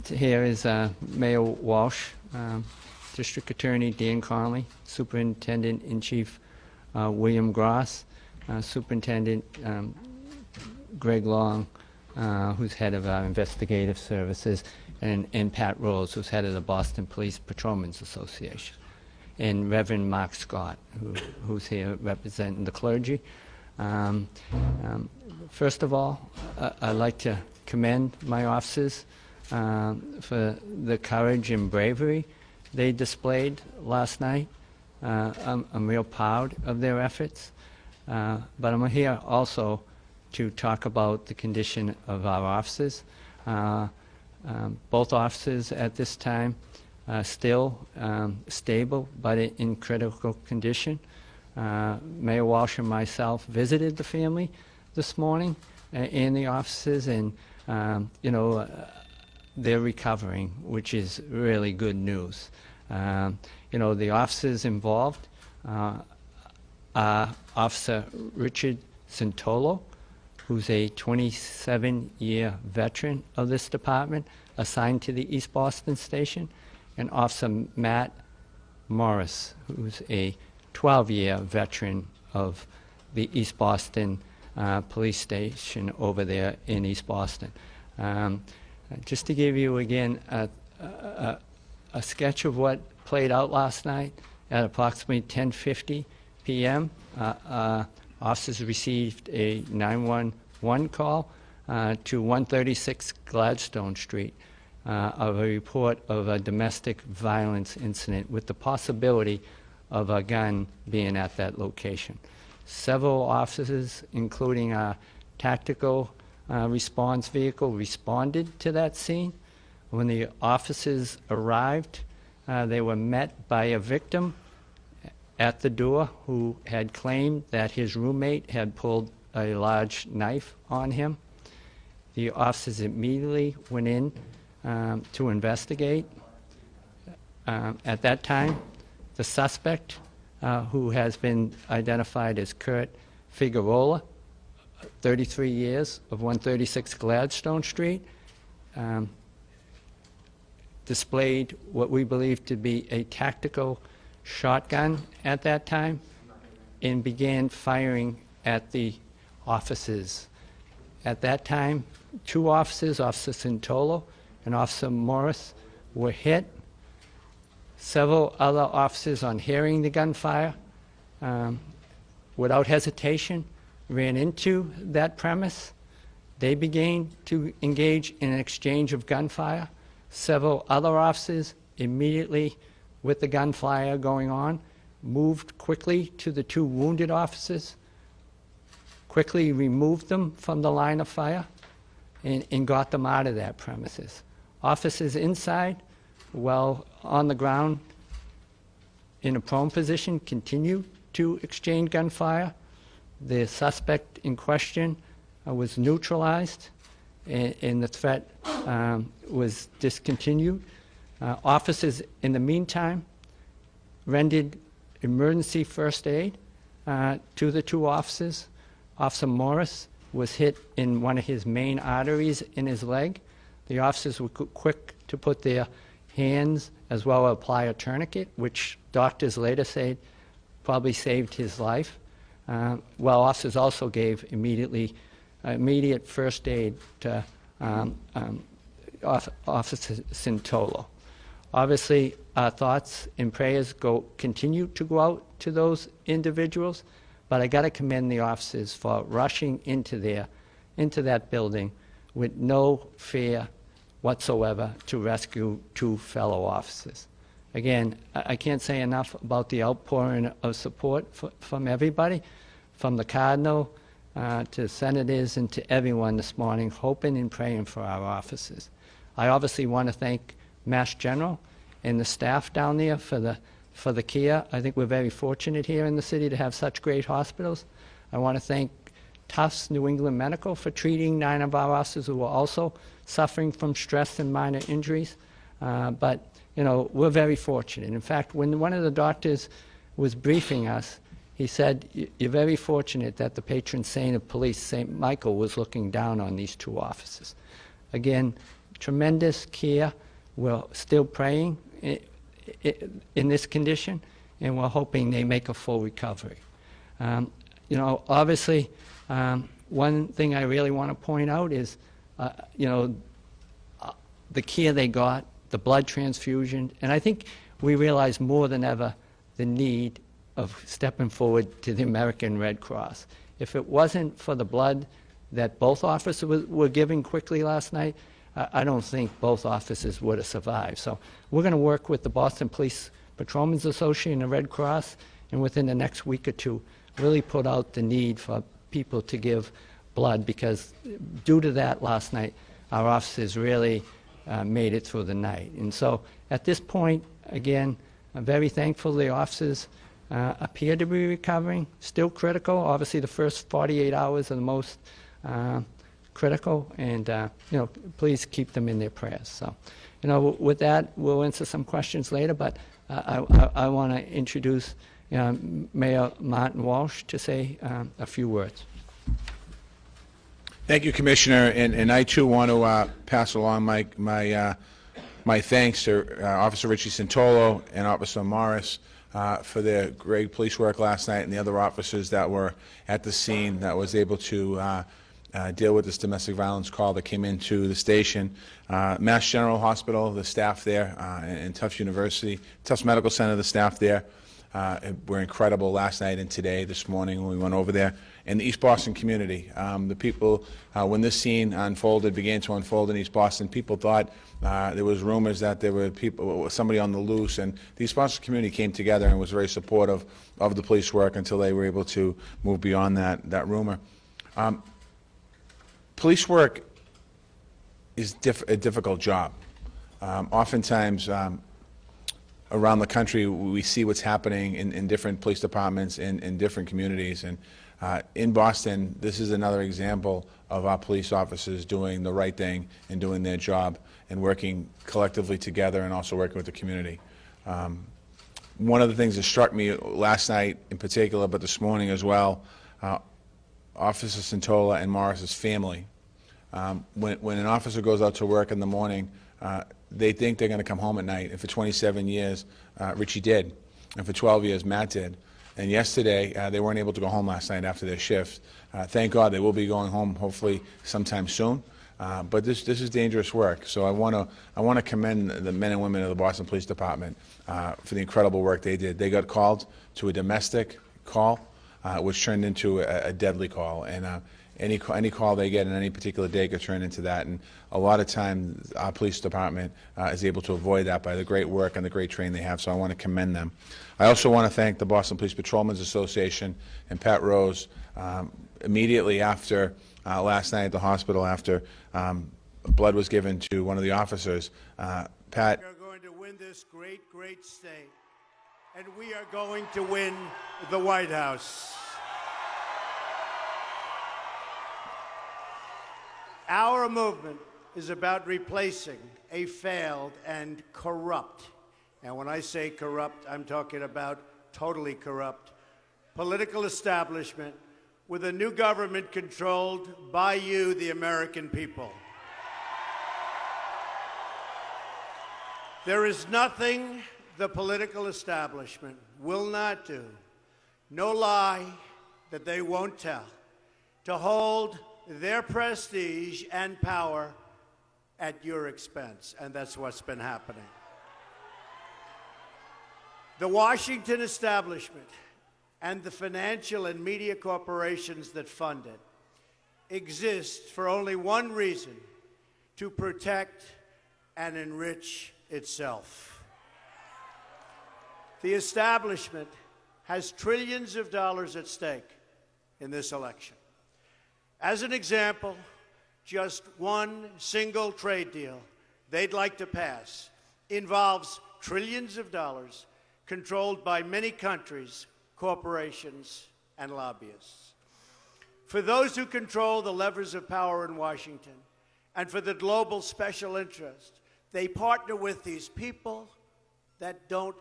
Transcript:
Here is Mayor Walsh, District Attorney Dan Conley, Superintendent-in-Chief William Gross, Superintendent Greg Long, who's head of our investigative services, and Pat Rose, who's head of the Boston Police Patrolmen's Association, and Reverend Mark Scott, who's here representing the clergy. First of all, I'd like to commend my officers for the courage and bravery they displayed last night. I'm real proud of their efforts, but I'm here also to talk about the condition of our officers. Both officers at this time still stable, but in critical condition. Mayor Walsh and myself visited the family this morning and the officers, and they're recovering, which is really good news. The officers involved are Officer Richard Santolo, who's a 27-year veteran of this department, assigned to the East Boston Station, and Officer Matt Morris, who's a 12-year veteran of the East Boston Police Station over there in East Boston. Just to give you, again, a sketch of what played out last night, at approximately 10:50 p.m., officers received a 911 call to 136 Gladstone Street of a report of a domestic violence incident with the possibility of a gun being at that location. Several officers, including a tactical response vehicle, responded to that scene. When the officers arrived, they were met by a victim at the door who had claimed that his roommate had pulled a large knife on him. The officers immediately went in to investigate. At that time, the suspect, who has been identified as Kurt Figueroa, 33 years, of 136 Gladstone Street, displayed what we believe to be a tactical shotgun at that time and began firing at the officers. At that time, two officers, Officer Santolo and Officer Morris, were hit. Several other officers, on hearing the gunfire, without hesitation, ran into that premise. They began to engage in an exchange of gunfire. Several other officers, immediately with the gunfire going on, moved quickly to the two wounded officers, quickly removed them from the line of fire, and got them out of that premises. Officers inside, while on the ground in a prone position, continued to exchange gunfire. The suspect in question was neutralized, and the threat was discontinued. Officers, in the meantime, rendered emergency first aid to the two officers. Officer Morris was hit in one of his main arteries in his leg. The officers were quick to put their hands as well as apply a tourniquet, which doctors later say probably saved his life. While officers also gave immediate first aid to Officer Santolo. Obviously, our thoughts and prayers continue to go out to those individuals, but I got to commend the officers for rushing into that building with no fear whatsoever to rescue two fellow officers. Again, I can't say enough about the outpouring of support from everybody, from the Cardinal to senators and to everyone this morning, hoping and praying for our officers. I obviously want to thank Mass General and the staff down there for the care. I think we're very fortunate here in the city to have such great hospitals. I want to thank Tufts New England Medical for treating 9 of our officers who were also suffering from stress and minor injuries. But we're very fortunate. In fact, when one of the doctors was briefing us, he said, "You're very fortunate that the patron saint of police, St. Michael, was looking down on these two officers." Again, tremendous care. We're still praying in this condition, and we're hoping they make a full recovery. You know, obviously, one thing I really want to point out is, you know, the care they got, the blood transfusion, and I think we realize more than ever the need of stepping forward to the American Red Cross. If it wasn't for the blood that both officers were giving quickly last night, I don't think both officers would have survived. So we're going to work with the Boston Police Patrolmen's Association and the Red Cross, and within the next week or two, really put out the need for people to give blood, because due to that last night, our officers really made it through the night. And so at this point, again, I'm very thankful the officers appear to be recovering. Still critical. Obviously, the first 48 hours are the most critical, and you know, please keep them in their prayers. So, you know, with that, we'll answer some questions later, but I want to introduce Mayor Martin Walsh to say a few words. Thank you, Commissioner, and I too want to pass along my thanks to Officer Richie Santolo and Officer Morris for their great police work last night, and the other officers that were at the scene that was able to deal with this domestic violence call that came into the station. Mass General Hospital, the staff there, and Tufts University, Tufts Medical Center, the staff there were incredible last night and today, this morning when we went over there. And the East Boston community, the people, when this scene began to unfold in East Boston, people thought there was rumors that there were somebody on the loose, and the East Boston community came together and was very supportive of the police work until they were able to move beyond that rumor. Police work is a difficult job. Oftentimes, around the country, we see what's happening in different police departments in different communities. And in Boston, this is another example of our police officers doing the right thing and doing their job and working collectively together and also working with the community. One of the things that struck me last night in particular, but this morning as well, Officer Santola and Morris's family. When an officer goes out to work in the morning, they think they're going to come home at night. And for 27 years, Richie did. And for 12 years, Matt did. And yesterday, they weren't able to go home last night after their shift. Thank God they will be going home hopefully sometime soon. But this is dangerous work. So I want to commend the men and women of the Boston Police Department for the incredible work they did. They got called to a domestic call, which turned into a deadly call. And any call they get in any particular day could turn into that. And a lot of times our police department is able to avoid that by the great work and the great training they have. So I want to commend them. I also want to thank the Boston Police Patrolmen's Association and Pat Rose. Immediately after last night at the hospital, after blood was given to one of the officers, Pat. We are going to win this great, great state, and we are going to win the White House. Our movement is about replacing a failed and corrupt, and when I say corrupt, I'm talking about totally corrupt, political establishment with a new government controlled by you, the American people. There is nothing the political establishment will not do, no lie that they won't tell, to hold their prestige and power at your expense, and that's what's been happening. The Washington establishment and the financial and media corporations that fund it exist for only one reason: to protect and enrich itself. The establishment has trillions of dollars at stake in this election. As an example, just one single trade deal they'd like to pass involves trillions of dollars controlled by many countries, corporations, and lobbyists. For those who control the levers of power in Washington, and for the global special interest, they partner with these people that don't